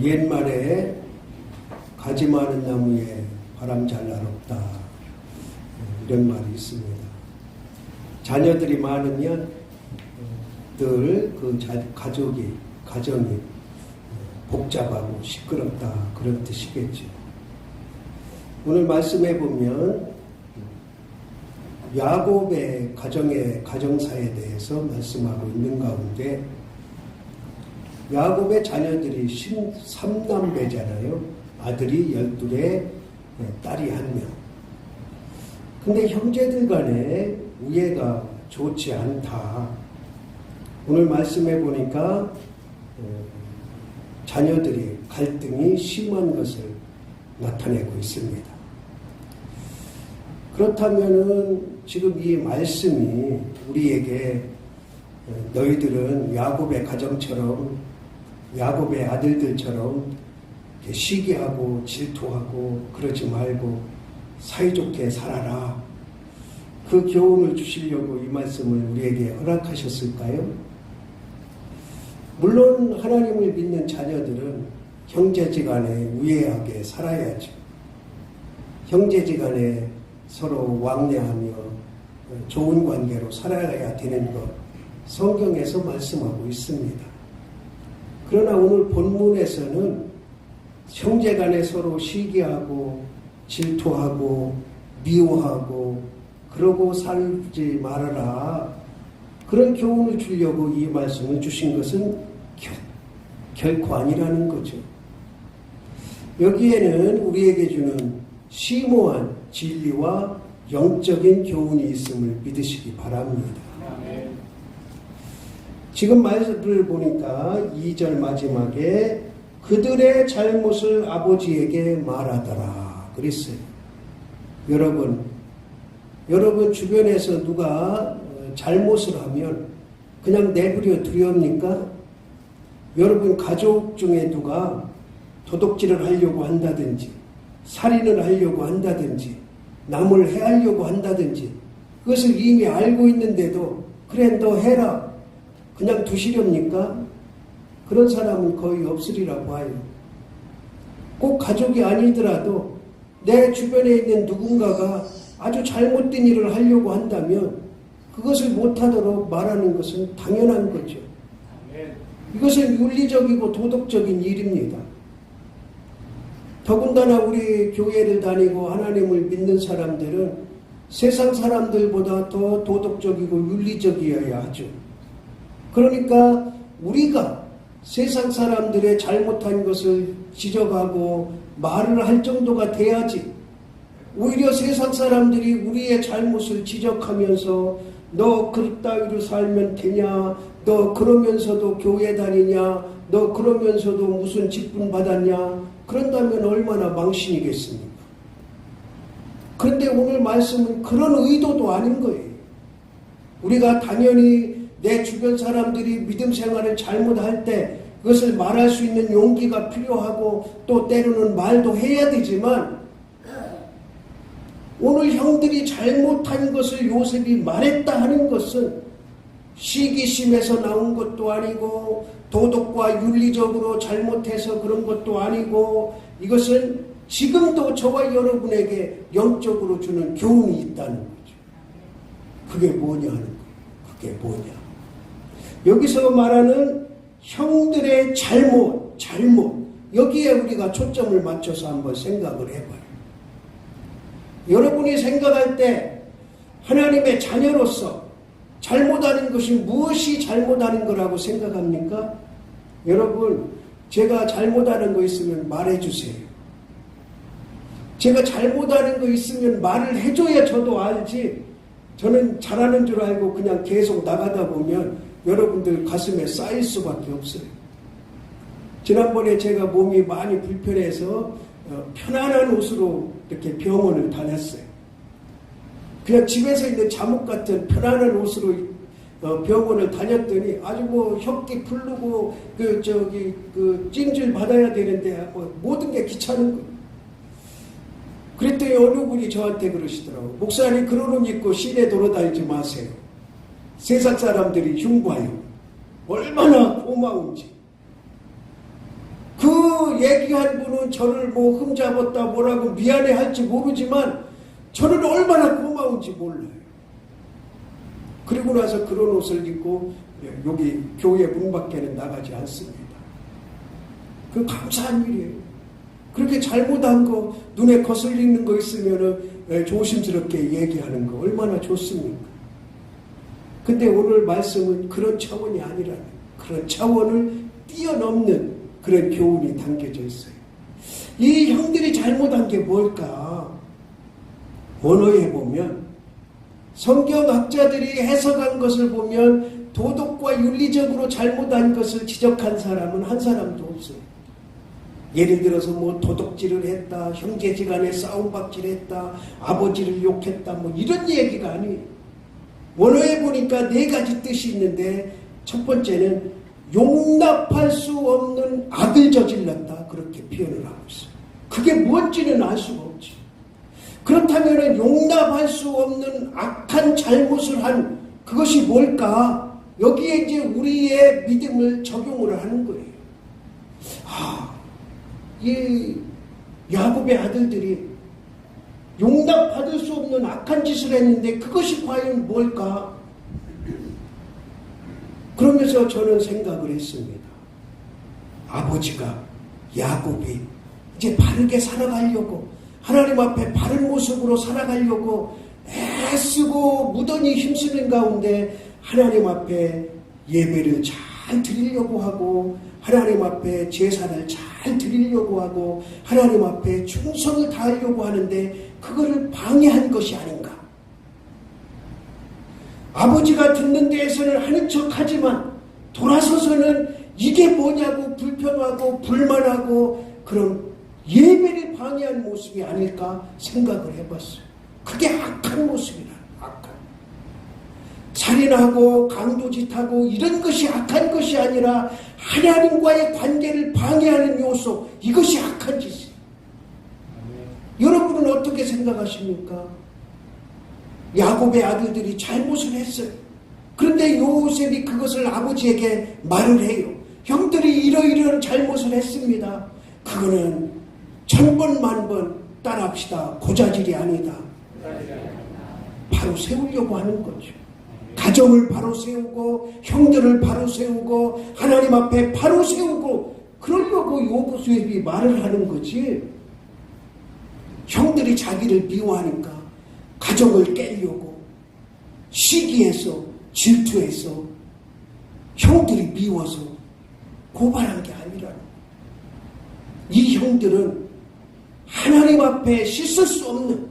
옛말에 가지 많은 나무에 바람 잘 날 없다, 이런 말이 있습니다. 자녀들이 많으면 늘 그 가정이 복잡하고 시끄럽다, 그런 뜻이겠죠. 오늘 말씀해 보면 야곱의 가정사에 대해서 말씀하고 있는 가운데, 야곱의 자녀들이 13남매잖아요. 아들이 12, 딸이 1명. 근데 형제들 간에 우애가 좋지 않다. 오늘 말씀해 보니까 자녀들이 갈등이 심한 것을 나타내고 있습니다. 그렇다면은 지금 이 말씀이 우리에게 너희들은 야곱의 가정처럼, 야곱의 아들들처럼 시기하고 질투하고 그러지 말고 사이좋게 살아라, 그 교훈을 주시려고 이 말씀을 우리에게 허락하셨을까요? 물론 하나님을 믿는 자녀들은 형제지간에 우애하게 살아야죠. 형제지간에 서로 왕래하며 좋은 관계로 살아야 되는 것, 성경에서 말씀하고 있습니다. 그러나 오늘 본문에서는 형제간에 서로 시기하고 질투하고 미워하고 그러고 살지 말아라, 그런 교훈을 주려고 이 말씀을 주신 것은 결코 아니라는 거죠. 여기에는 우리에게 주는 심오한 진리와 영적인 교훈이 있음을 믿으시기 바랍니다. 지금 말씀을 보니까 2절 마지막에 그들의 잘못을 아버지에게 말하더라 그랬어요. 여러분 주변에서 누가 잘못을 하면 그냥 내버려 두렵니까? 여러분 가족 중에 누가 도둑질을 하려고 한다든지, 살인을 하려고 한다든지, 남을 해하려고 한다든지, 그것을 이미 알고 있는데도 그래 너 해라, 그냥 두시렵니까? 그런 사람은 거의 없으리라 봐요. 꼭 가족이 아니더라도 내 주변에 있는 누군가가 아주 잘못된 일을 하려고 한다면 그것을 못하도록 말하는 것은 당연한 거죠. 이것은 윤리적이고 도덕적인 일입니다. 더군다나 우리 교회를 다니고 하나님을 믿는 사람들은 세상 사람들보다 더 도덕적이고 윤리적이어야 하죠. 그러니까 우리가 세상 사람들의 잘못한 것을 지적하고 말을 할 정도가 돼야지, 오히려 세상 사람들이 우리의 잘못을 지적하면서 너 그따위로 살면 되냐, 너 그러면서도 교회 다니냐, 너 그러면서도 무슨 직분 받았냐, 그런다면 얼마나 망신이겠습니까? 그런데 오늘 말씀은 그런 의도도 아닌 거예요. 우리가 당연히 내 주변 사람들이 믿음 생활을 잘못할 때 그것을 말할 수 있는 용기가 필요하고 또 때로는 말도 해야 되지만, 오늘 형들이 잘못한 것을 요셉이 말했다 하는 것은 시기심에서 나온 것도 아니고 도덕과 윤리적으로 잘못해서 그런 것도 아니고, 이것은 지금도 저와 여러분에게 영적으로 주는 교훈이 있다는 거죠. 그게 뭐냐 하는 거예요. 그게 뭐냐. 여기서 말하는 형들의 잘못, 여기에 우리가 초점을 맞춰서 한번 생각을 해봐요. 여러분이 생각할 때 하나님의 자녀로서 잘못하는 것이 무엇이 잘못하는 거라고 생각합니까? 여러분, 제가 잘못하는 거 있으면 말해주세요. 제가 잘못하는 거 있으면 말을 해줘야 저도 알지, 저는 잘하는 줄 알고 그냥 계속 나가다 보면 여러분들 가슴에 쌓일 수밖에 없어요. 지난번에 제가 몸이 많이 불편해서 편안한 옷으로 이렇게 병원을 다녔어요. 그냥 집에서 있는 잠옷 같은 편안한 옷으로 병원을 다녔더니 아주 뭐 혁기 풀르고 찜질 받아야 되는데 모든 게 귀찮은 거예요. 그랬더니 어느 분이 저한테 그러시더라고요. 목사님, 그런 옷 입고 시내 돌아다니지 마세요. 세상 사람들이 흉봐요. 얼마나 고마운지. 그 얘기한 분은 저를 뭐 흠잡았다 뭐라고 미안해 할지 모르지만 저는 얼마나 고마운지 몰라요. 그리고 나서 그런 옷을 입고 여기 교회 문 밖에는 나가지 않습니다. 그 감사한 일이에요. 그렇게 잘못한 거, 눈에 거슬리는 거 있으면은 조심스럽게 얘기하는 거 얼마나 좋습니까? 근데 오늘 말씀은 그런 차원이 아니라는, 그런 차원을 뛰어넘는 그런 교훈이 담겨져 있어요. 이 형들이 잘못한 게 뭘까? 원어에 보면, 성경학자들이 해석한 것을 보면 도덕과 윤리적으로 잘못한 것을 지적한 사람은 한 사람도 없어요. 예를 들어서 뭐 도둑질을 했다, 형제지간에 싸움박질했다, 아버지를 욕했다, 뭐 이런 얘기가 아니에요. 원어에 보니까 4가지 뜻이 있는데 첫 번째는 용납할 수 없는 악을 저질렀다, 그렇게 표현을 하고 있어요. 그게 무엇인지는 알 수가 없지. 그렇다면 용납할 수 없는 악한 잘못을 한 그것이 뭘까? 여기에 이제 우리의 믿음을 적용을 하는 거예요. 이 야곱의 아들들이 용납받을 수 없는 악한 짓을 했는데 그것이 과연 뭘까? 그러면서 저는 생각을 했습니다. 아버지가, 야곱이 이제 바르게 살아가려고, 하나님 앞에 바른 모습으로 살아가려고 애쓰고 무던히 힘쓰는 가운데 하나님 앞에 예배를 잘 드리려고 하고, 하나님 앞에 제사를 잘 드리려고 하고, 하나님 앞에 충성을 다하려고 하는데 그거를 방해한 것이 아닌가. 아버지가 듣는 데에서는 하는 척하지만 돌아서서는 이게 뭐냐고 불평하고 불만하고 그런 예배를 방해한 모습이 아닐까 생각을 해봤어요. 그게 악한 모습이라. 악한. 살인하고 강도짓하고 이런 것이 악한 것이 아니라 하나님과의 관계를 방해하는 요소, 이것이 악한 짓이에요. 여러분은 어떻게 생각하십니까? 야곱의 아들들이 잘못을 했어요. 그런데 요셉이 그것을 아버지에게 말을 해요. 형들이 이러이러한 잘못을 했습니다. 그거는 1000번 만번 따라합시다. 고자질이 아니다. 바로 세우려고 하는 거죠. 가정을 바로 세우고 형들을 바로 세우고 하나님 앞에 바로 세우고 그러려고 요셉이 말을 하는 거지. 형들이 자기를 미워하니까 가정을 깨려고 시기해서 질투해서 형들이 미워서 고발한 게 아니라는. 이 형들은 하나님 앞에 씻을 수 없는,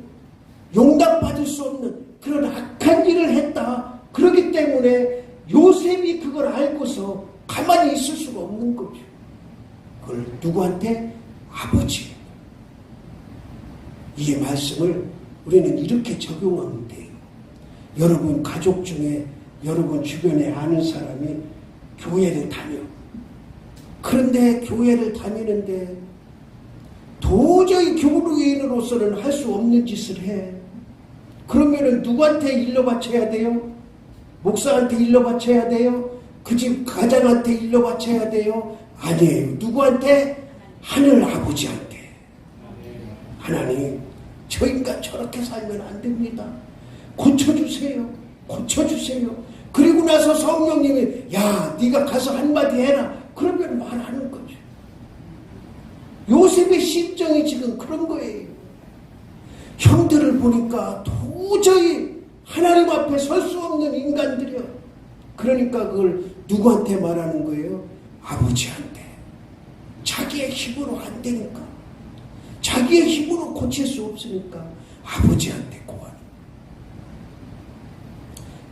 용납받을 수 없는 그런 악한 일을 했다. 그렇기 때문에 요셉이 그걸 알고서 가만히 있을 수가 없는 거죠. 그걸 누구한테? 아버지. 이 말씀을 우리는 이렇게 적용하면 돼요. 여러분 가족 중에 여러분 주변에 아는 사람이 교회를 다녀. 그런데 교회를 다니는데 도저히 교류인으로서는 할 수 없는 짓을 해. 그러면은 누구한테 일러 바쳐야 돼요? 목사한테 일러 바쳐야 돼요? 그 집 가장한테 일러 바쳐야 돼요? 아니에요. 누구한테? 하늘 아버지한테. 하나님, 저 인간 저렇게 살면 안 됩니다. 고쳐주세요. 고쳐주세요. 그리고 나서 성령님이 야, 네가 가서 한마디 해라. 그러면 말하는 거죠. 요셉의 심정이 지금 그런 거예요. 형들을 보니까 도저히 하나님 앞에 설 수 없는 인간들이요. 그러니까 그걸 누구한테 말하는 거예요? 아버지한테. 자기의 힘으로 안 되니까. 자기의 힘으로 고칠 수 없으니까 아버지한테 고하는.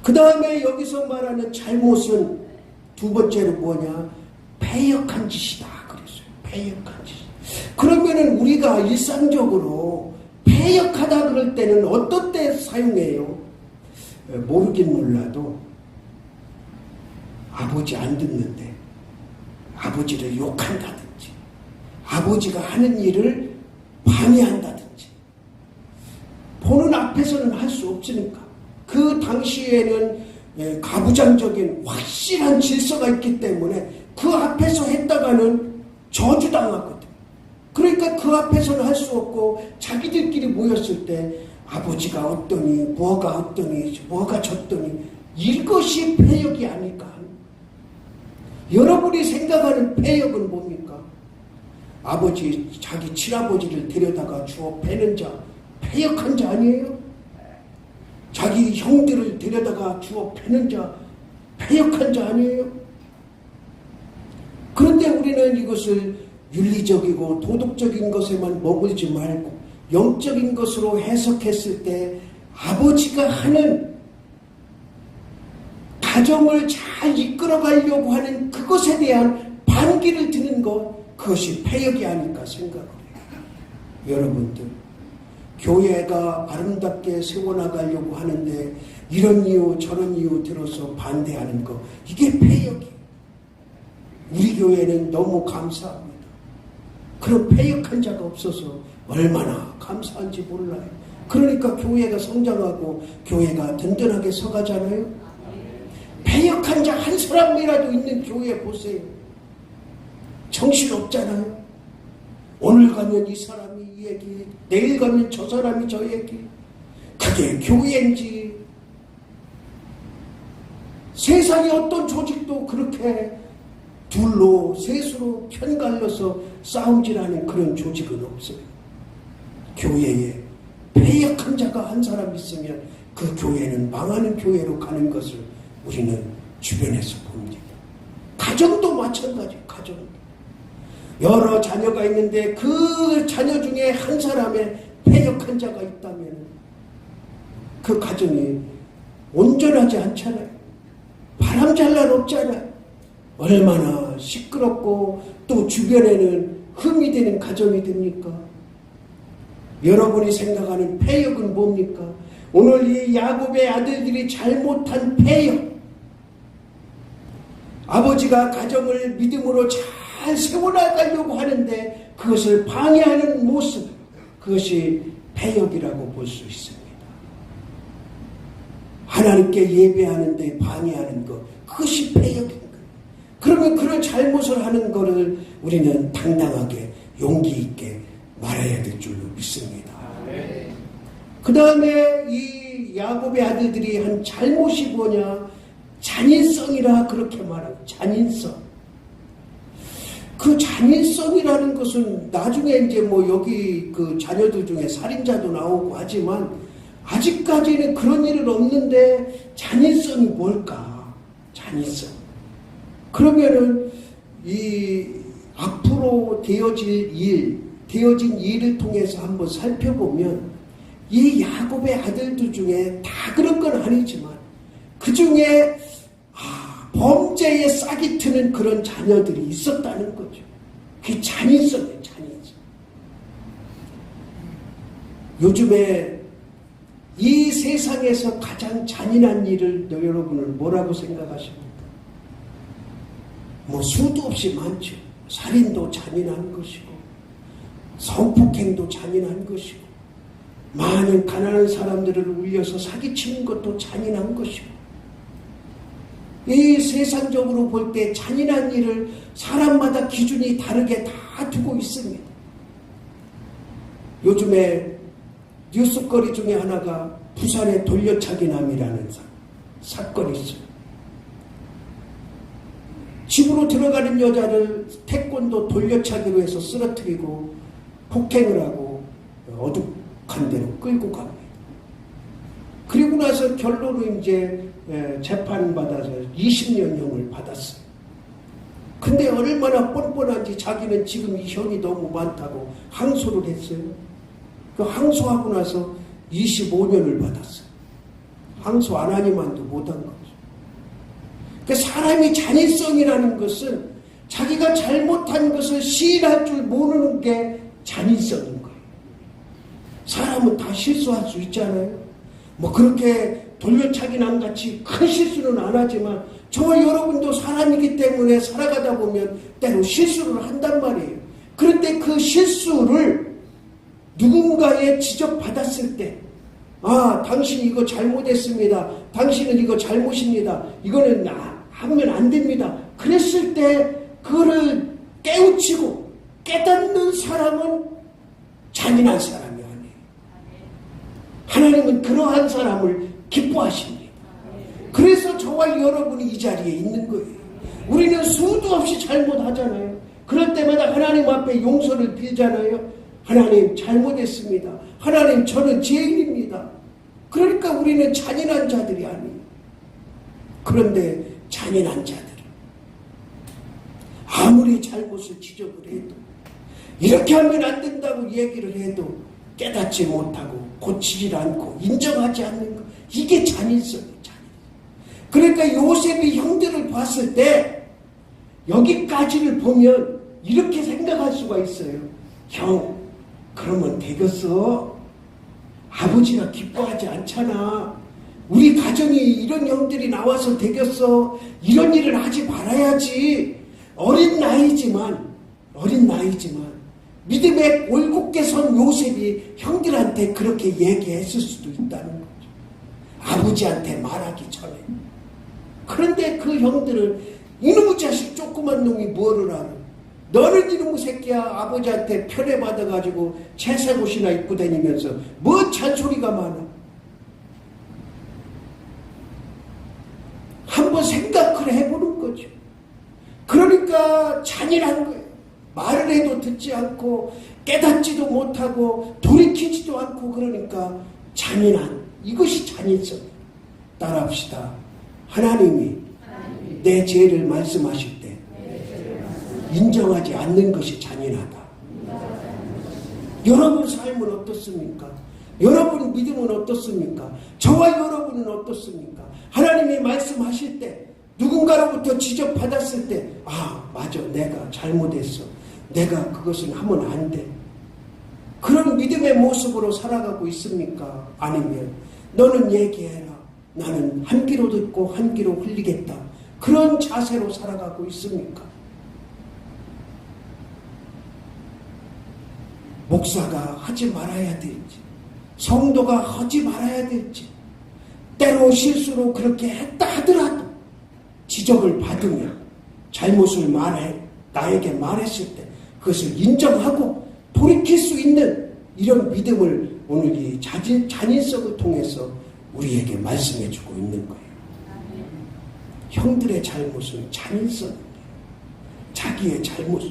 그 다음에 여기서 말하는 잘못은 두 번째로 뭐냐? 패역한 짓이다 그랬어요. 패역한 짓. 그러면은 우리가 일상적으로 패역하다 그럴 때는 어떤 때 사용해요? 모르긴 몰라도 아버지 안 듣는데 아버지를 욕한다든지 아버지가 하는 일을 방해한다든지 보는 앞에서는 할 수 없으니까 그 당시에는 가부장적인 확실한 질서가 있기 때문에 그 앞에서 했다가는 저주당하거든. 그러니까 그 앞에서는 할 수 없고 자기들끼리 모였을 때 아버지가 어떠니 뭐가 어떠니 뭐가 졌더니 이것이 패역이 아닐까. 여러분이 생각하는 패역은 뭡니까? 아버지 자기 친아버지를 데려다가 주워 패는 자 패역한 자 아니에요? 자기 형들을 데려다가 주워 패는 자 패역한 자 아니에요? 그런데 우리는 이것을 윤리적이고 도덕적인 것에만 머물지 말고 영적인 것으로 해석했을 때 아버지가 하는 가정을 잘 이끌어가려고 하는 그것에 대한 반기를 드는 것, 그것이 패역이 아닐까 생각을 해요. 여러분들, 교회가 아름답게 세워나가려고 하는데 이런 이유 저런 이유 들어서 반대하는 것, 이게 패역이에요. 우리 교회는 너무 감사합니다. 그런 패역한 자가 없어서 얼마나 감사한지 몰라요. 그러니까 교회가 성장하고 교회가 든든하게 서가잖아요. 패역한 자 한 사람이라도 있는 교회 보세요. 정신없잖아요. 오늘 가면 이 사람이 이 얘기, 내일 가면 저 사람이 저 얘기. 그게 교회인지. 세상의 어떤 조직도 그렇게 둘로 셋으로 편갈려서 싸움질하는 그런 조직은 없어요. 교회에 패역한 자가 한 사람 있으면 그 교회는 망하는 교회로 가는 것을 우리는 주변에서 봅니다. 가정도 마찬가지. 가정도. 여러 자녀가 있는데 그 자녀 중에 한 사람의 패역한 자가 있다면 그 가정이 온전하지 않잖아요. 바람잘 날 없잖아요. 얼마나 시끄럽고 또 주변에는 흠이 되는 가정이 됩니까? 여러분이 생각하는 패역은 뭡니까? 오늘 이 야곱의 아들들이 잘못한 패역. 아버지가 가정을 믿음으로 잘 세워나가려고 하는데 그것을 방해하는 모습, 그것이 패역이라고 볼 수 있습니다. 하나님께 예배하는데 방해하는 것, 그것이 패역인 거예요. 그러면 그런 잘못을 하는 것을 우리는 당당하게 용기 있게 말해야 될 줄로 믿습니다. 그 다음에 이 야곱의 아들들이 한 잘못이 뭐냐? 잔인성이라 그렇게 말하고, 잔인성. 그 잔인성이라는 것은 나중에 이제 뭐 여기 그 자녀들 중에 살인자도 나오고 하지만 아직까지는 그런 일은 없는데 잔인성이 뭘까? 잔인성. 그러면은 이 앞으로 되어진 일을 통해서 한번 살펴보면 이 야곱의 아들들 중에 다 그런 건 아니지만 그 중에 범죄에 싹이 트는 그런 자녀들이 있었다는 거죠. 그게 잔인성이에요. 잔인성. 요즘에 이 세상에서 가장 잔인한 일을 여러분은 뭐라고 생각하십니까? 뭐 수도 없이 많죠. 살인도 잔인한 것이고 성폭행도 잔인한 것이고 많은 가난한 사람들을 울려서 사기치는 것도 잔인한 것이고 이 세상적으로 볼 때 잔인한 일을 사람마다 기준이 다르게 다 두고 있습니다. 요즘에 뉴스거리 중에 하나가 부산의 돌려차기남이라는 사건이 있어요. 집으로 들어가는 여자를 태권도 돌려차기로 해서 쓰러뜨리고 폭행을 하고 어둑한 데로 끌고 갑니다. 그리고 나서 결론은 이제 재판받아서 20년형을 받았어요. 근데 얼마나 뻔뻔한지 자기는 지금 이 형이 너무 많다고 항소를 했어요. 그 항소하고 나서 25년을 받았어요. 항소 안 하니만도 못한 거죠. 그 사람이 잔인성이라는 것은 자기가 잘못한 것을 시인할 줄 모르는 게 잔인성인 거예요. 사람은 다 실수할 수 있잖아요. 뭐 그렇게 돌려차기 남같이 큰 실수는 안 하지만 저와 여러분도 사람이기 때문에 살아가다 보면 때로 실수를 한단 말이에요. 그런데 그 실수를 누군가에 지적받았을 때 당신이 이거 잘못했습니다. 당신은 이거 잘못입니다. 이거는 하면 안 됩니다. 그랬을 때 그거를 깨우치고 깨닫는 사람은 잔인한 사람이 아니에요. 하나님은 그러한 사람을 기뻐하십니다. 그래서 저와 여러분이 이 자리에 있는 거예요. 우리는 수도 없이 잘못하잖아요. 그럴 때마다 하나님 앞에 용서를 빌잖아요. 하나님 잘못했습니다. 하나님 저는 죄인입니다. 그러니까 우리는 잔인한 자들이 아니에요. 그런데 잔인한 자들은 아무리 잘못을 지적을 해도 이렇게 하면 안 된다고 얘기를 해도 깨닫지 못하고 고치질 않고 인정하지 않는 것, 이게 잔인성이에요. 그러니까 요셉이 형들을 봤을 때 여기까지를 보면 이렇게 생각할 수가 있어요. 형, 그러면 되겠어? 아버지가 기뻐하지 않잖아. 우리 가정이 이런 형들이 나와서 되겠어? 이런 일을 하지 말아야지. 어린 나이지만 믿음의 올곧게 선 요셉이 형들한테 그렇게 얘기했을 수도 있다는 거죠. 아버지한테 말하기 전에. 그런데 그 형들은 이놈의 자식 조그만 놈이 뭐를 알아. 너는 이놈의 새끼야. 아버지한테 편애받아가지고 채색 옷이나 입고 다니면서 뭐 잔소리가 많아. 한번 생각을 해보는 거죠. 그러니까 잔인한 거예요. 말을 해도 듣지 않고 깨닫지도 못하고 돌이키지도 않고, 그러니까 잔인한, 이것이 잔인성이에요. 따라합시다. 하나님이 내 죄를 말씀하실 때 인정하지 않는 것이 잔인하다. 여러분 삶은 어떻습니까? 여러분 믿음은 어떻습니까? 저와 여러분은 어떻습니까? 하나님이 말씀하실 때, 누군가로부터 지적받았을 때, 아, 맞아, 내가 잘못했어. 내가 그것은 하면 안 돼. 그런 믿음의 모습으로 살아가고 있습니까? 아니면 너는 얘기해라. 나는 한 귀로 듣고 한 귀로 흘리겠다. 그런 자세로 살아가고 있습니까? 목사가 하지 말아야 될지, 성도가 하지 말아야 될지, 때로 실수로 그렇게 했다 하더라도 지적을 받으면 잘못을 나에게 말했을 때 그것을 인정하고 돌이킬 수 있는 이런 믿음을 오늘 이 잔인성을 통해서 우리에게 말씀해주고 있는 거예요. 형들의 잘못은 잔인성입니다. 자기의 잘못을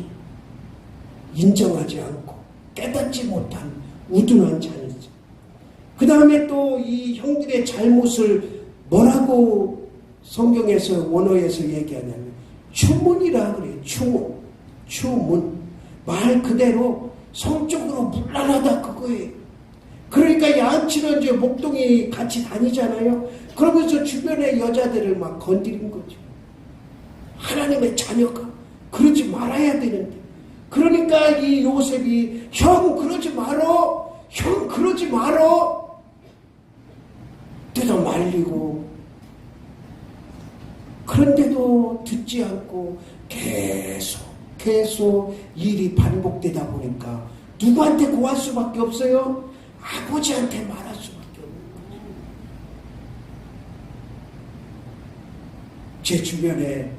인정하지 않고 깨닫지 못한 우둔한 잔인성. 그 다음에 또 이 형들의 잘못을 뭐라고 성경에서 원어에서 얘기하냐면 추문이라 그래요. 추문. 말 그대로 성적으로 문란하다 그거예요. 그러니까 양치는 이제 목동이 같이 다니잖아요. 그러면서 주변의 여자들을 막 건드린 거죠. 하나님의 자녀가 그러지 말아야 되는데. 그러니까 이 요셉이 형 그러지 말어. 형 그러지 말어. 뜯어 말리고. 그런데도 듣지 않고 계속 일이 반복되다 보니까 누구한테 고할 수밖에 없어요? 아버지한테 말할 수밖에 없는 거죠. 제 주변에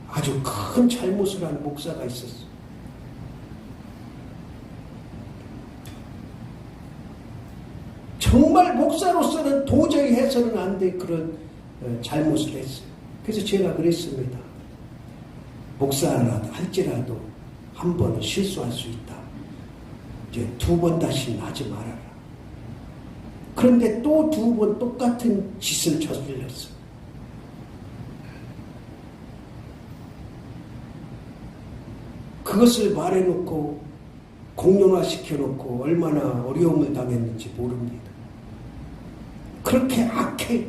아주 큰 잘못을 한 목사가 있었어요. 정말 목사로서는 도저히 해서는 안 될 그런 잘못을 했어요. 그래서 제가 그랬습니다. 목사라도 할지라도 한 번은 실수할 수 있다. 이제 2번 다시는 하지 말아라. 그런데 또 2번 똑같은 짓을 저질렀어요. 그것을 말해놓고 공론화시켜놓고 얼마나 어려움을 당했는지 모릅니다. 그렇게 악해.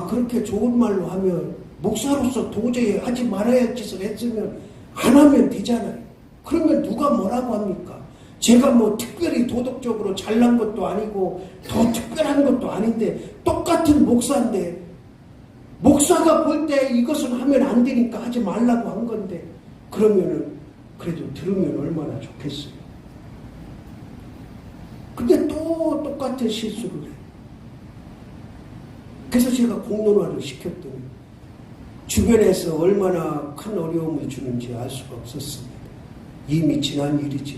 그렇게 좋은 말로 하면 목사로서 도저히 하지 말아야 할 짓을 했으면 안 하면 되잖아요. 그러면 누가 뭐라고 합니까? 제가 뭐 특별히 도덕적으로 잘난 것도 아니고 더 특별한 것도 아닌데 똑같은 목사인데 목사가 볼 때 이것은 하면 안 되니까 하지 말라고 한 건데 그러면은 그래도 들으면 얼마나 좋겠어요. 근데 또 똑같은 실수를 해. 그래서 제가 공론화를 시켰더니 주변에서 얼마나 큰 어려움을 주는지 알 수가 없었습니다. 이미 지난 일이죠.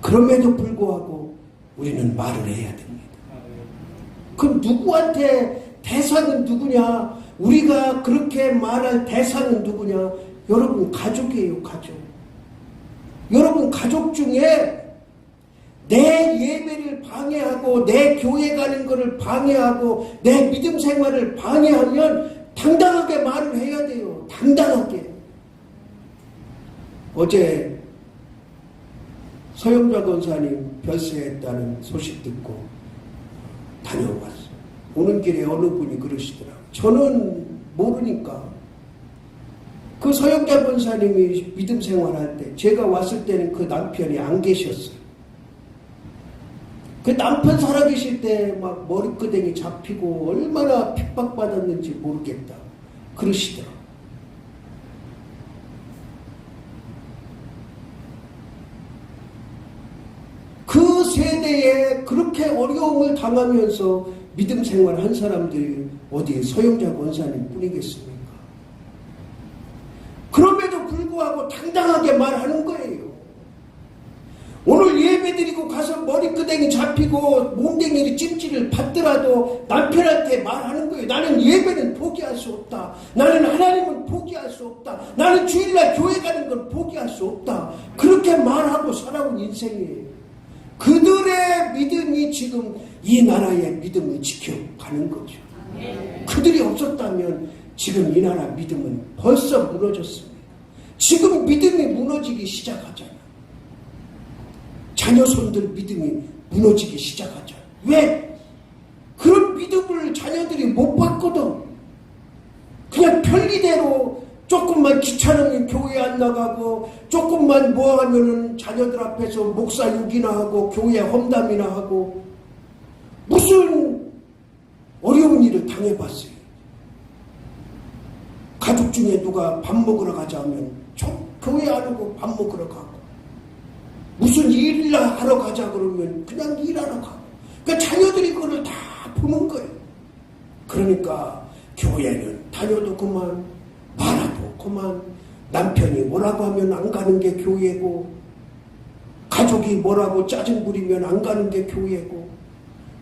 그럼에도 불구하고 우리는 말을 해야 됩니다. 그럼 누구한테 대상은 누구냐? 우리가 그렇게 말할 대상은 누구냐? 여러분 가족이에요, 가족. 여러분 가족 중에 내 예배를 방해하고 내 교회 가는 것을 방해하고 내 믿음 생활을 방해하면 당당하게 말을 해야 돼요. 당당하게. 어제 서영자 권사님 별세했다는 소식 듣고 다녀왔어요. 오는 길에 어느 분이 그러시더라고요. 저는 모르니까. 그 서영자 권사님이 믿음 생활할 때 제가 왔을 때는 그 남편이 안 계셨어요. 그 남편 살아계실 때 막 머리끄댕이 잡히고 얼마나 핍박받았는지 모르겠다 그러시더라고요. 그 세대에 그렇게 어려움을 당하면서 믿음 생활한 사람들이 어디 서영자 권사님 뿐이겠습니까? 그럼에도 불구하고 당당하게 말하는 거예요. 오늘 예배드리고 가서 머리끄댕이 잡히고 몸댕이를 찜질을 받더라도 남편한테 말하는 거예요. 나는 예배는 포기할 수 없다. 나는 하나님은 포기할 수 없다. 나는 주일날 교회 가는 건 포기할 수 없다. 그렇게 말하고 살아온 인생이에요. 그들의 믿음이 지금 이 나라의 믿음을 지켜가는 거죠. 그들이 없었다면 지금 이 나라 믿음은 벌써 무너졌습니다. 지금 믿음이 무너지기 시작하잖아요. 자녀손들 믿음이 무너지기 시작하죠. 왜? 그런 믿음을 자녀들이 못 받거든. 그냥 편리대로 조금만 귀찮으면 교회 안 나가고 조금만 뭐 하면은 자녀들 앞에서 목사 욕이나 하고 교회 험담이나 하고 무슨 어려운 일을 당해봤어요. 가족 중에 누가 밥 먹으러 가자 하면 교회 안 오고 밥 먹으러 가고 무슨 일을 하러 가자 그러면 그냥 일하러 가고. 그러니까 자녀들이 그걸 다 보는 거예요. 그러니까 교회는 다녀도 그만, 말아도 그만, 남편이 뭐라고 하면 안 가는 게 교회고, 가족이 뭐라고 짜증 부리면 안 가는 게 교회고,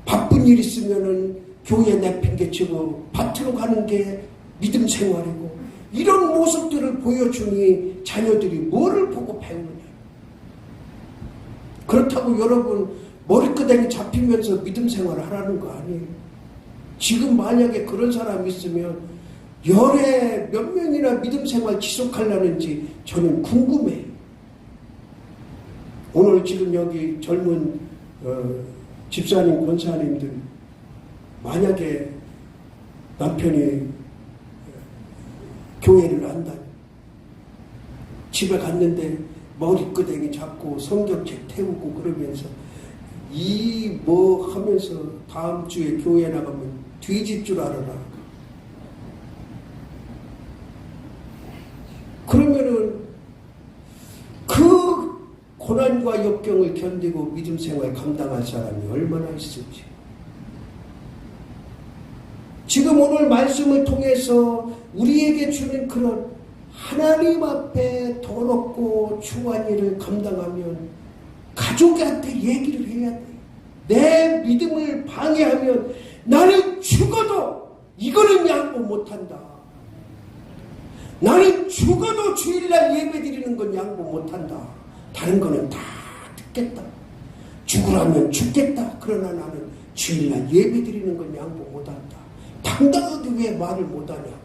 바쁜 일 있으면은 교회 내팽개치고 밭으로 가는 게 믿음 생활이고, 이런 모습들을 보여주니 자녀들이 뭐를 보고 배우느냐. 그렇다고 여러분 머리끄댕이 잡히면서 믿음 생활을 하라는 거 아니에요. 지금 만약에 그런 사람이 있으면 열에 몇 명이나 믿음 생활 지속하려는지 저는 궁금해요. 오늘 지금 여기 젊은 집사님, 권사님들 만약에 남편이 교회를 안다. 집에 갔는데 머리끄댕이 잡고 성경책 태우고 그러면서 이 뭐 하면서 다음 주에 교회 나가면 뒤집 줄 알아라. 그러면은 그 고난과 역경을 견디고 믿음 생활 감당할 사람이 얼마나 있을지. 지금 오늘 말씀을 통해서 우리에게 주는 그런 하나님 앞에 더럽고 추한 일을 감당하면 가족한테 얘기를 해야 돼. 내 믿음을 방해하면 나는 죽어도 이거는 양보 못한다. 나는 죽어도 주일날 예배드리는 건 양보 못한다. 다른 거는 다 듣겠다. 죽으라면 죽겠다. 그러나 나는 주일날 예배드리는 건 양보 못한다. 당당하게 왜 말을 못하냐고.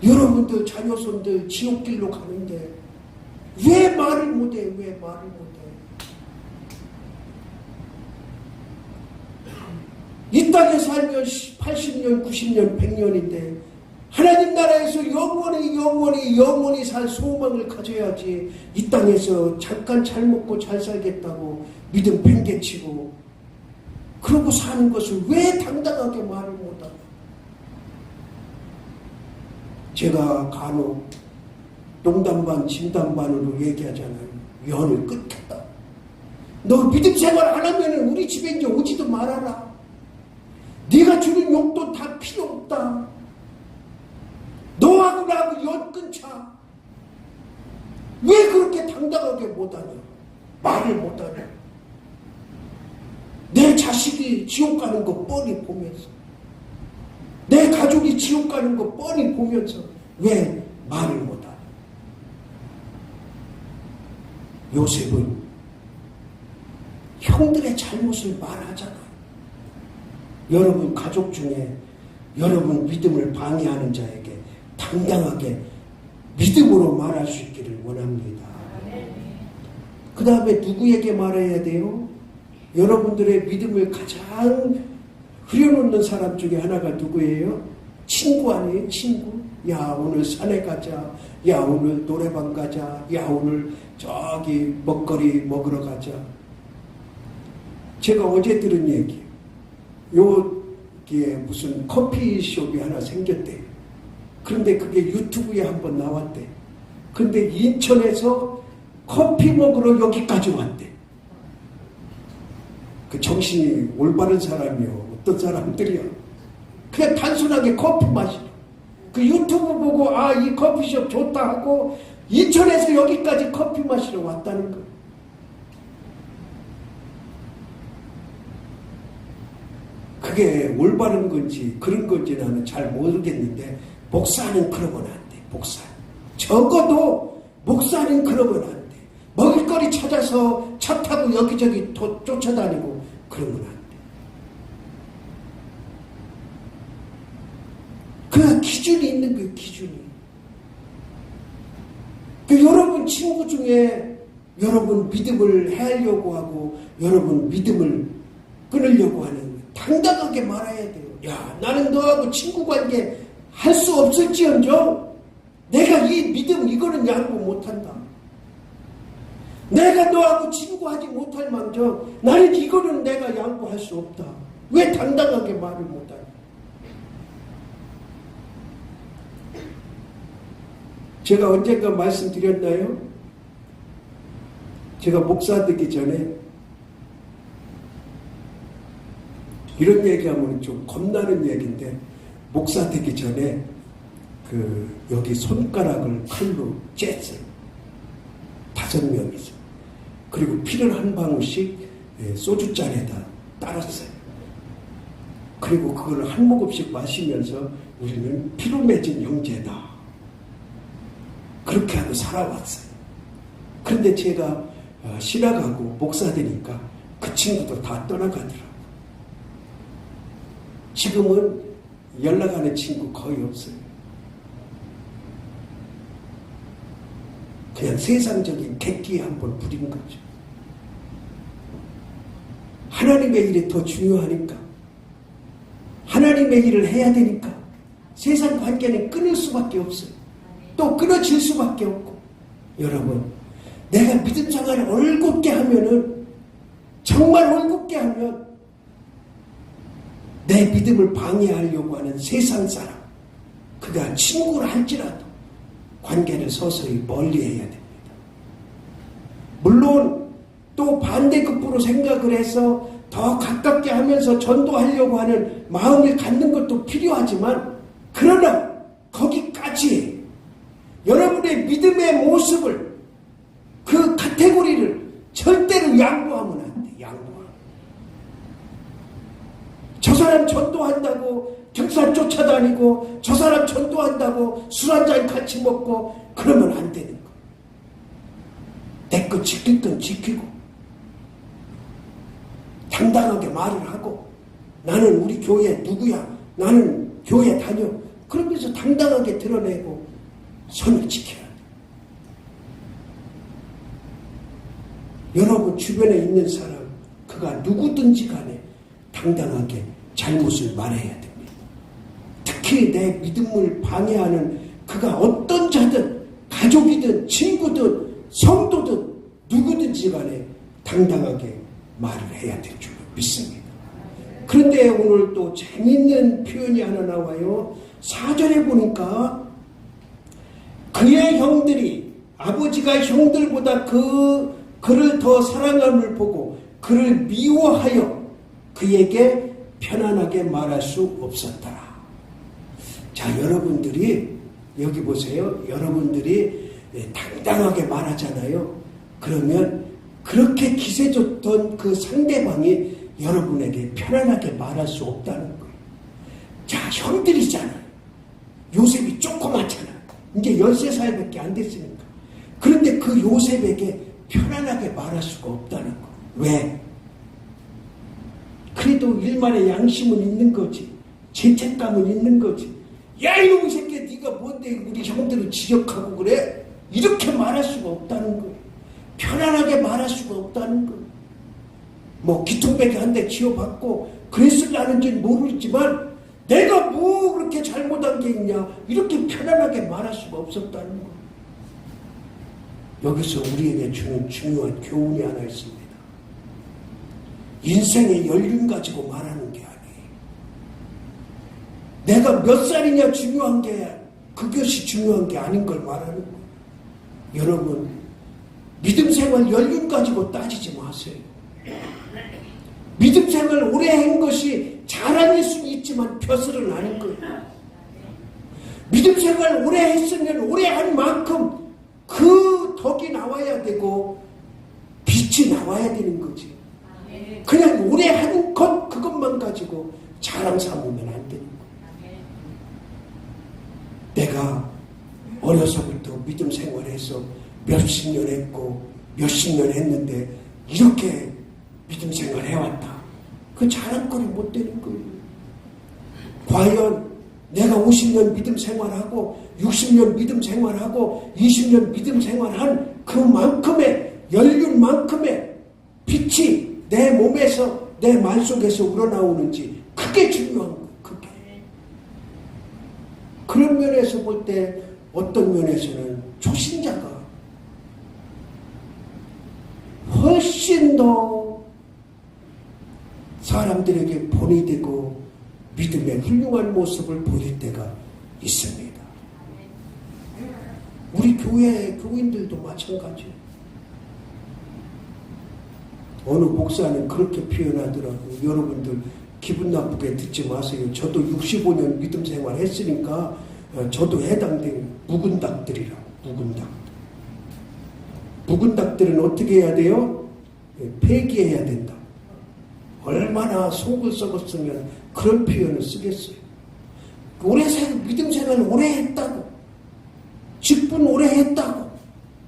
여러분들 자녀손들 지옥길로 가는데 왜 말을 못해? 왜 말을 못해? 이 땅에 살면 80년, 90년, 100년인데 하나님 나라에서 영원히 살 소망을 가져야지. 이 땅에서 잠깐 잘 먹고 잘 살겠다고 믿음 팽개치고 그러고 사는 것을 왜 당당하게 말을 못하냐. 제가 간혹 농담반 진담반으로 얘기하잖아요. 연을 끊겠다. 너 믿음 생활 안 하면 우리 집에 이제 오지도 말아라. 네가 주는 어떤 욕도 다 필요 없다. 너하고 나하고 연 끊자. 왜 그렇게 당당하게 못하냐? 말을 못하냐? 내 자식이 지옥 가는 거 뻔히 보면서, 내 가족이 지옥 가는 거 뻔히 보면서 왜 말을 못하냐? 요셉은 형들의 잘못을 말하잖아요. 여러분 가족 중에 여러분 믿음을 방해하는 자에게 당당하게 믿음으로 말할 수 있기를 원합니다. 그 다음에 누구에게 말해야 돼요? 여러분들의 믿음을 가장 흐려놓는 사람 중에 하나가 누구예요? 친구 아니에요? 친구? 야, 오늘 산에 가자. 야, 오늘 노래방 가자. 야, 오늘 저기 먹거리 먹으러 가자. 제가 어제 들은 얘기예요. 여기에 무슨 커피숍이 하나 생겼대요. 그런데 그게 유튜브에 한번 나왔대. 근데 인천에서 커피 먹으러 여기까지 왔대. 그 정신이 올바른 사람이요. 어떤 사람들이요. 그냥 단순하게 커피 마시러. 그 유튜브 보고 아, 이 커피숍 좋다 하고 인천에서 여기까지 커피 마시러 왔다는 거예요. 그게 올바른 건지 그런 건지 나는 잘 모르겠는데 목사는 그러면 안 돼. 목사. 적어도 목사는 그러면 안 돼. 먹을거리 찾아서 차 타고 여기저기 쫓아다니고 그러면 안 돼. 그 기준이 있는 거예요. 기준이. 여러분 친구 중에 여러분 믿음을 해하려고 하고 여러분 믿음을 끊으려고 하는 당당하게 말해야 돼요. 야, 나는 너하고 친구 관계 할 수 없을지언정 내가 이 믿음 이거는 양보 못한다. 내가 너하고 친구하지 못할 망정 나는 이거는 내가 양보할 수 없다. 왜 당당하게 말을 못하냐? 제가 언젠가 말씀드렸나요? 제가 목사 되기 전에 이런 얘기하면 좀 겁나는 얘기인데 목사 되기 전에 여기 손가락을 칼로 쬐어요. 5명이서. 그리고 피를 한 방울씩 소주잔에다 따랐어요. 그리고 그걸 한 모금씩 마시면서 우리는 피로 맺은 형제다. 그렇게 하고 살아왔어요. 그런데 제가 신학하고 목사 되니까 그 친구도 다 떠나가더라고요. 지금은 연락하는 친구 거의 없어요. 그냥 세상적인 객기에 한번 부린 거죠. 하나님의 일이 더 중요하니까. 하나님의 일을 해야 되니까. 세상 관계는 끊을 수밖에 없어요. 또 끊어질 수밖에 없고. 여러분, 내가 믿음 생활을 올곧게 하면은, 정말 올곧게 하면, 내 믿음을 방해하려고 하는 세상 사람, 그가 친구를 할지라도 관계를 서서히 멀리해야 됩니다. 물론 또 반대급부로 생각을 해서 더 가깝게 하면서 전도하려고 하는 마음을 갖는 것도 필요하지만, 그러나 거기까지 여러분의 믿음의 모습을, 그 카테고리를 절대로 양보하면 안 돼. 양보하면. 저 사람 전도한다고 경찰 쫓아다니고 저 사람 전도한다고 술 한잔 같이 먹고 그러면 안 되는 거. 내 거 지킬 건 지키고 당당하게 말을 하고 나는 우리 교회 누구야? 나는 교회 다녀. 그러면서 당당하게 드러내고 선을 지켜야 돼. 여러분 주변에 있는 사람 그가 누구든지 간에 당당하게 잘못을 말해야 됩니다. 특히 내 믿음을 방해하는 그가 어떤 자든 가족이든 친구든 성도든 누구든지 간에 당당하게 말을 해야 될 줄 믿습니다. 그런데 오늘 또 재미있는 표현이 하나 나와요. 4절에 보니까 그의 형들이 아버지가 형들보다 그를 더 사랑함을 보고 그를 미워하여 그에게 편안하게 말할 수 없었더라. 자, 여러분들이 여기 보세요. 여러분들이 당당하게 말하잖아요. 그러면 그렇게 기세졌던 그 상대방이 여러분에게 편안하게 말할 수 없다는 거예요. 자, 형들이잖아요. 요셉이 조그맣잖아요. 이제 13살밖에 안 됐으니까. 그런데 그 요셉에게 편안하게 말할 수가 없다는 거예요. 왜? 그래도 일만의 양심은 있는 거지. 죄책감은 있는 거지. 야, 이놈의 새끼야, 네가 뭔데 우리 형들을 지적하고 그래? 이렇게 말할 수가 없다는 거예요. 편안하게 말할 수가 없다는 거예요. 뭐 기통백에 한 대 치워받고 그랬을라는지는 모르지만 내가 뭐 그렇게 잘못한 게 있냐, 이렇게 편안하게 말할 수가 없었다는 거예요. 여기서 우리에게 주는 중요한 교훈이 하나 있습니다. 인생의 연륜 가지고 말하는 게 아니에요. 내가 몇 살이냐 중요한 게, 그것이 중요한 게 아닌 걸 말하는 거예요. 여러분, 믿음 생활 연륜 가지고 따지지 마세요. 믿음 생활 오래 한 것이 자랑일 수는 있지만 벼슬은 아닌 거예요. 믿음 생활 오래 했으면 오래 한 만큼 그 덕이 나와야 되고 빛이 나와야 되는 거지. 그냥 오래 한 것, 그것만 가지고 자랑 삼으면 안 되는 거예요. 내가 어려서부터 믿음 생활해서 몇십 년 했고 몇십 년 했는데 이렇게 믿음 생활 해왔다. 그 자랑거리 못 되는 거예요. 과연 내가 50년 믿음 생활하고 60년 믿음 생활하고 20년 믿음 생활한 그만큼의 연륜만큼의 빛이 내 몸에서 내 말 속에서 우러나오는지, 그게 중요한 거예요. 그게. 그런 면에서 볼 때 어떤 면에서는 초신자가 훨씬 더 사람들에게 본이 되고 믿음의 훌륭한 모습을 보일 때가 있습니다. 우리 교회 교인들도 마찬가지예요. 어느 목사는 그렇게 표현하더라고요. 여러분들 기분 나쁘게 듣지 마세요. 저도 65년 믿음 생활 했으니까 저도 해당된 묵은 닭들이라고. 묵은 닭. 묵은 닭들은 어떻게 해야 돼요? 폐기해야 된다. 얼마나 속을 썩었으면 그런 표현을 쓰겠어요. 믿음 생활 오래 했다고, 직분 오래 했다고,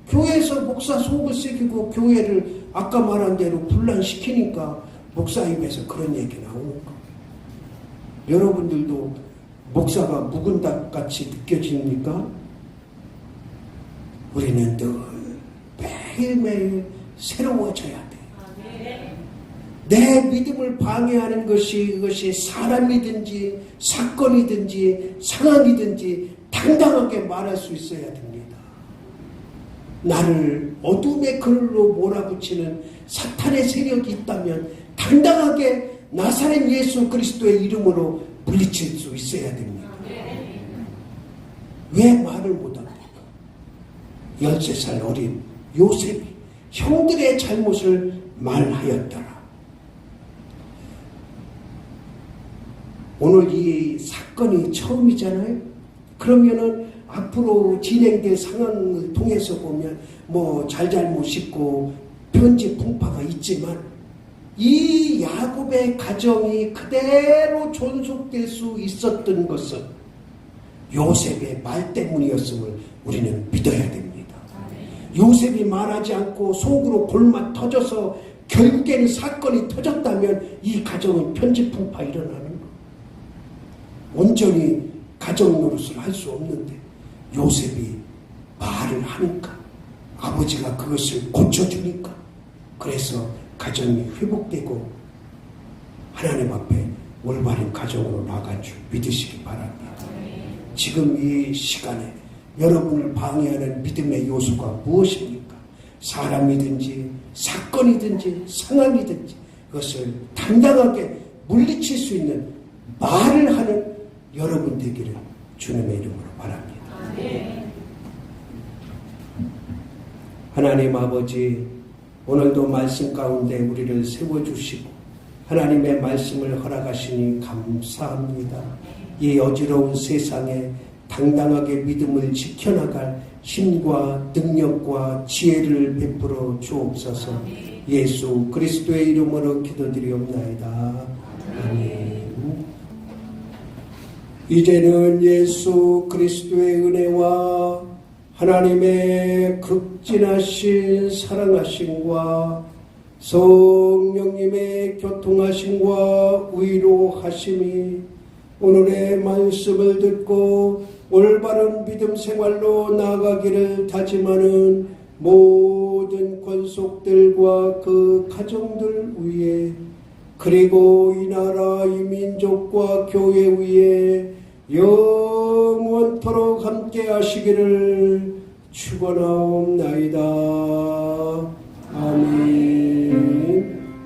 교회에서 목사 속을 새기고 교회를 아까 말한 대로 분란시키니까 목사 입에서 그런 얘기 나오는 거예요. 여러분들도 목사가 묵은 닭같이 느껴집니까? 우리는 늘 매일매일 새로워져야 돼. 내 믿음을 방해하는 것이, 그것이 사람이든지 사건이든지 상황이든지 당당하게 말할 수 있어야 됩니다. 나를 어둠의 그늘로 몰아붙이는 사탄의 세력이 있다면 당당하게 나사렛 예수 그리스도의 이름으로 물리칠 수 있어야 됩니다. 왜 말을 못합니까? 13살 어린 요셉이 형들의 잘못을 말하였더라. 오늘 이 사건이 처음이잖아요. 그러면은 앞으로 진행될 상황을 통해서 보면 뭐 잘잘못 있고 편지 풍파가 있지만 이 야곱의 가정이 그대로 존속될 수 있었던 것은 요셉의 말 때문이었음을 우리는 믿어야 됩니다. 요셉이 말하지 않고 속으로 골마 터져서 결국에는 사건이 터졌다면 이 가정은 편지 풍파 일어나는 거예요. 온전히 가정 노릇을 할 수 없는데 요셉이 말을 하니까 아버지가 그것을 고쳐주니까 그래서 가정이 회복되고 하나님 앞에 올바른 가정으로 나간 줄 믿으시기 바랍니다. 지금 이 시간에 여러분을 방해하는 믿음의 요소가 무엇입니까? 사람이든지 사건이든지 상황이든지 그것을 당당하게 물리칠 수 있는 말을 하는 여러분 되기를 주님의 이름으로 바랍니다. 하나님 아버지, 오늘도 말씀 가운데 우리를 세워주시고 하나님의 말씀을 허락하시니 감사합니다. 이 어지러운 세상에 당당하게 믿음을 지켜나갈 힘과 능력과 지혜를 베풀어 주옵소서. 예수 그리스도의 이름으로 기도드리옵나이다. 아멘. 이제는 예수 그리스도의 은혜와 하나님의 극진하신 사랑하심과 성령님의 교통하심과 위로하심이 오늘의 말씀을 듣고 올바른 믿음 생활로 나아가기를 다짐하는 모든 권속들과 그 가정들 위에, 그리고 이 나라 이 민족과 교회 위에 영원토록 함께 하시기를 축원하옵나이다.